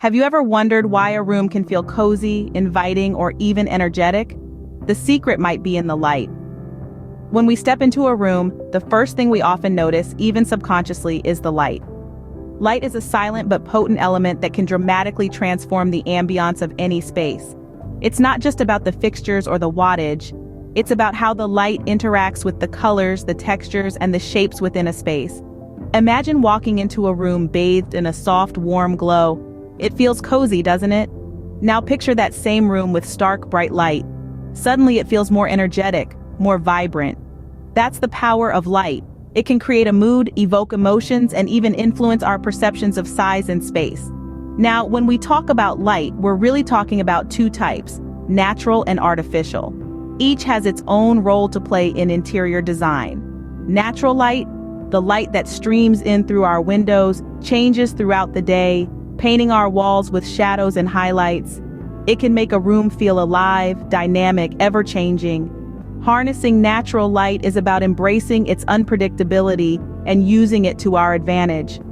Have you ever wondered why a room can feel cozy, inviting, or even energetic? The secret might be in the light. When we step into a room, the first thing we often notice, even subconsciously, is the light. Light is a silent but potent element that can dramatically transform the ambiance of any space. It's not just about the fixtures or the wattage, it's about how the light interacts with the colors, the textures, and the shapes within a space. Imagine walking into a room bathed in a soft, warm glow. It feels cozy, doesn't it? Now picture that same room with stark, bright light. Suddenly it feels more energetic, more vibrant. That's the power of light. It can create a mood, evoke emotions, and even influence our perceptions of size and space. Now, when we talk about light, we're really talking about two types, natural and artificial. Each has its own role to play in interior design. Natural light, the light that streams in through our windows, changes throughout the day, painting our walls with shadows and highlights. It can make a room feel alive, dynamic, ever-changing. Harnessing natural light is about embracing its unpredictability and using it to our advantage.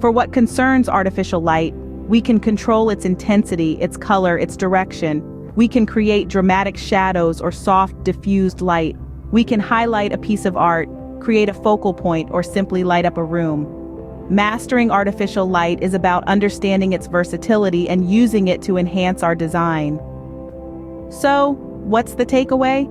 For what concerns artificial light, we can control its intensity, its color, its direction. We can create dramatic shadows or soft, diffused light. We can highlight a piece of art, create a focal point, or simply light up a room. Mastering artificial light is about understanding its versatility and using it to enhance our design. So, what's the takeaway?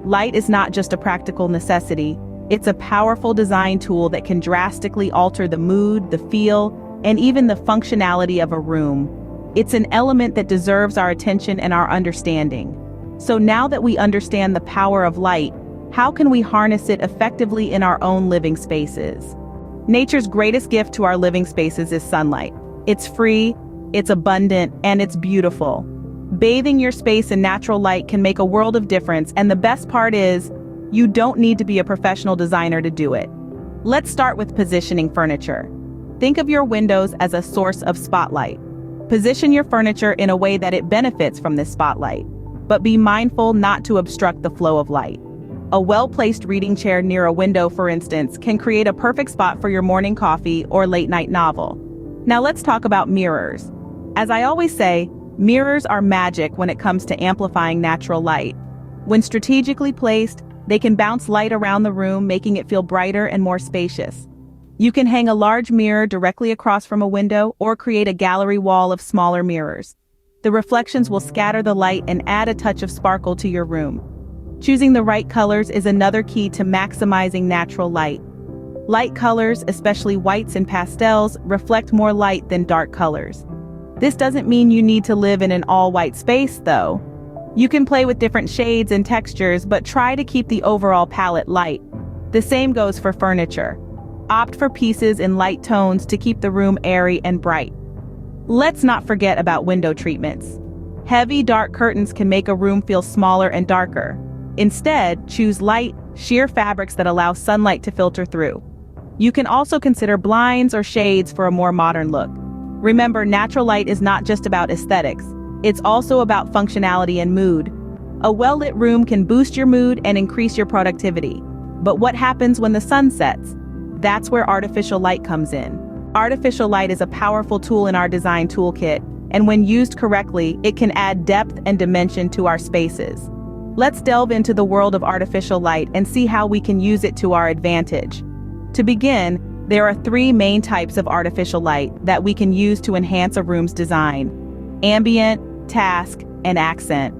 Light is not just a practical necessity, it's a powerful design tool that can drastically alter the mood, the feel, and even the functionality of a room. It's an element that deserves our attention and our understanding. So now that we understand the power of light, how can we harness it effectively in our own living spaces? Nature's greatest gift to our living spaces is sunlight. It's free, it's abundant, and it's beautiful. Bathing your space in natural light can make a world of difference, and the best part is, you don't need to be a professional designer to do it. Let's start with positioning furniture. Think of your windows as a source of spotlight. Position your furniture in a way that it benefits from this spotlight, but be mindful not to obstruct the flow of light. A well-placed reading chair near a window, for instance, can create a perfect spot for your morning coffee or late-night novel. Now let's talk about mirrors. As I always say, mirrors are magic when it comes to amplifying natural light. When strategically placed, they can bounce light around the room, making it feel brighter and more spacious. You can hang a large mirror directly across from a window or create a gallery wall of smaller mirrors. The reflections will scatter the light and add a touch of sparkle to your room. Choosing the right colors is another key to maximizing natural light. Light colors, especially whites and pastels, reflect more light than dark colors. This doesn't mean you need to live in an all-white space, though. You can play with different shades and textures, but try to keep the overall palette light. The same goes for furniture. Opt for pieces in light tones to keep the room airy and bright. Let's not forget about window treatments. Heavy, dark curtains can make a room feel smaller and darker. Instead, choose light, sheer fabrics that allow sunlight to filter through. You can also consider blinds or shades for a more modern look. Remember, natural light is not just about aesthetics. It's also about functionality and mood. A well-lit room can boost your mood and increase your productivity. But what happens when the sun sets? That's where artificial light comes in. Artificial light is a powerful tool in our design toolkit, and when used correctly, it can add depth and dimension to our spaces. Let's delve into the world of artificial light and see how we can use it to our advantage. To begin, there are three main types of artificial light that we can use to enhance a room's design: ambient, task, and accent.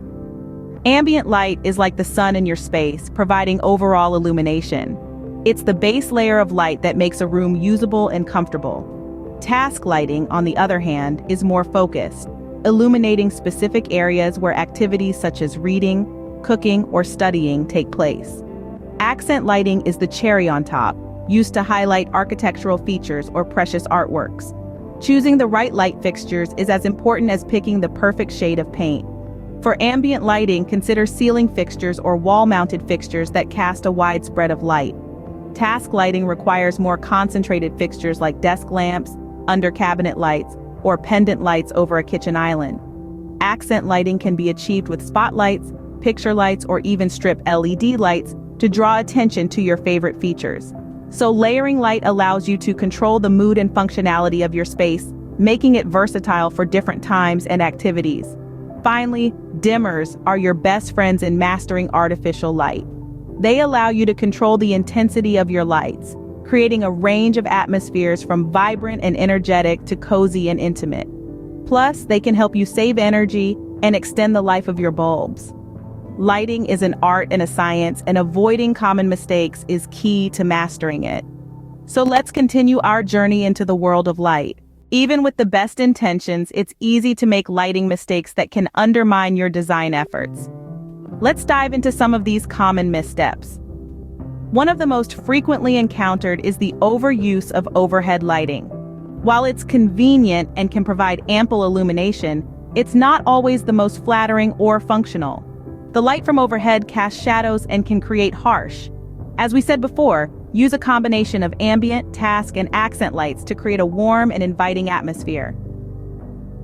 Ambient light is like the sun in your space, providing overall illumination. It's the base layer of light that makes a room usable and comfortable. Task lighting, on the other hand, is more focused, illuminating specific areas where activities such as reading, cooking, or studying take place. Accent lighting is the cherry on top, used to highlight architectural features or precious artworks. Choosing the right light fixtures is as important as picking the perfect shade of paint. For ambient lighting, consider ceiling fixtures or wall-mounted fixtures that cast a wide spread of light. Task lighting requires more concentrated fixtures like desk lamps, under-cabinet lights, or pendant lights over a kitchen island. Accent lighting can be achieved with spotlights, picture lights, or even strip LED lights to draw attention to your favorite features. So layering light allows you to control the mood and functionality of your space making it versatile for different times and activities. Finally, dimmers are your best friends in mastering artificial light. They allow you to control the intensity of your lights, creating a range of atmospheres from vibrant and energetic to cozy and intimate. Plus, they can help you save energy and extend the life of your bulbs. Lighting is an art and a science, and avoiding common mistakes is key to mastering it. So let's continue our journey into the world of light. Even with the best intentions, it's easy to make lighting mistakes that can undermine your design efforts. Let's dive into some of these common missteps. One of the most frequently encountered is the overuse of overhead lighting. While it's convenient and can provide ample illumination, it's not always the most flattering or functional. The light from overhead casts shadows and can create harsh. As we said before, use a combination of ambient, task, and accent lights to create a warm and inviting atmosphere.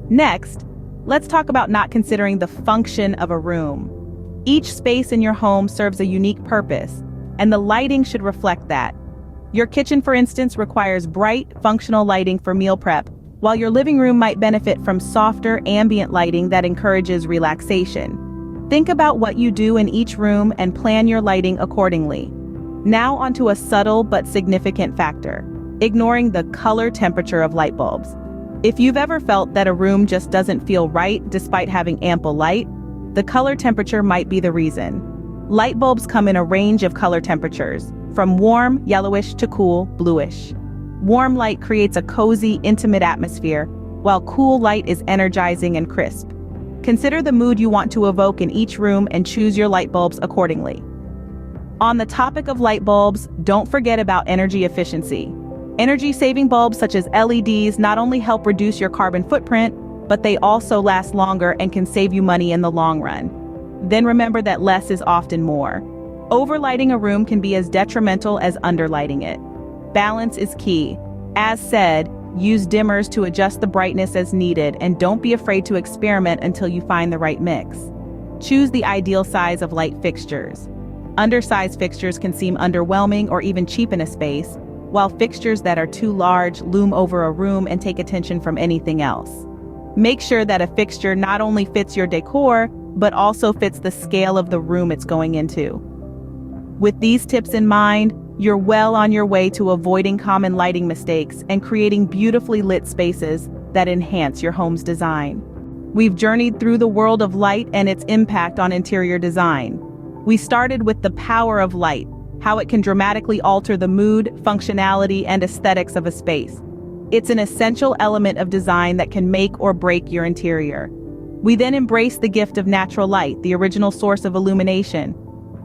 Next, let's talk about not considering the function of a room. Each space in your home serves a unique purpose, and the lighting should reflect that. Your kitchen, for instance, requires bright, functional lighting for meal prep, while your living room might benefit from softer, ambient lighting that encourages relaxation. Think about what you do in each room and plan your lighting accordingly. Now onto a subtle but significant factor: ignoring the color temperature of light bulbs. If you've ever felt that a room just doesn't feel right despite having ample light, the color temperature might be the reason. Light bulbs come in a range of color temperatures, from warm, yellowish to cool, bluish. Warm light creates a cozy, intimate atmosphere, while cool light is energizing and crisp. Consider the mood you want to evoke in each room and choose your light bulbs accordingly. On the topic of light bulbs, don't forget about energy efficiency. Energy-saving bulbs such as LEDs not only help reduce your carbon footprint, but they also last longer and can save you money in the long run. Then remember that less is often more. Overlighting a room can be as detrimental as underlighting it. Balance is key. As said, use dimmers to adjust the brightness as needed, and don't be afraid to experiment until you find the right mix. Choose the ideal size of light fixtures. Undersized fixtures can seem underwhelming or even cheapen a space, while fixtures that are too large loom over a room and take attention from anything else. Make sure that a fixture not only fits your decor, but also fits the scale of the room it's going into. With these tips in mind, you're well on your way to avoiding common lighting mistakes and creating beautifully lit spaces that enhance your home's design. We've journeyed through the world of light and its impact on interior design. We started with the power of light, how it can dramatically alter the mood, functionality, and aesthetics of a space. It's an essential element of design that can make or break your interior. We then embraced the gift of natural light, the original source of illumination.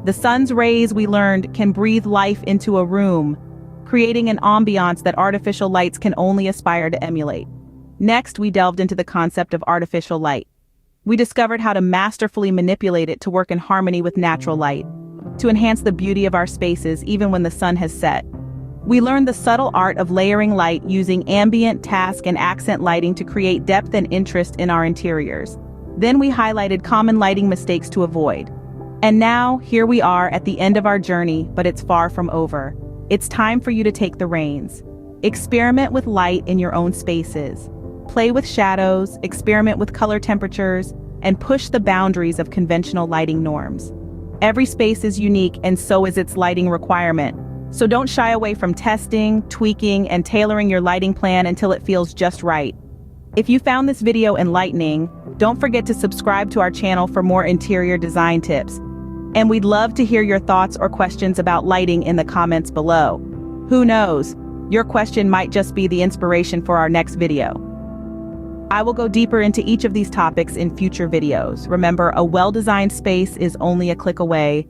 The sun's rays, we learned, can breathe life into a room, creating an ambiance that artificial lights can only aspire to emulate. Next, we delved into the concept of artificial light. We discovered how to masterfully manipulate it to work in harmony with natural light, to enhance the beauty of our spaces even when the sun has set. We learned the subtle art of layering light using ambient, task, and accent lighting to create depth and interest in our interiors. Then we highlighted common lighting mistakes to avoid. And now, here we are at the end of our journey, but it's far from over. It's time for you to take the reins. Experiment with light in your own spaces. Play with shadows, experiment with color temperatures, and push the boundaries of conventional lighting norms. Every space is unique, and so is its lighting requirement. So don't shy away from testing, tweaking, and tailoring your lighting plan until it feels just right. If you found this video enlightening, don't forget to subscribe to our channel for more interior design tips. And we'd love to hear your thoughts or questions about lighting in the comments below. Who knows? Your question might just be the inspiration for our next video. I will go deeper into each of these topics in future videos. Remember, a well-designed space is only a click away,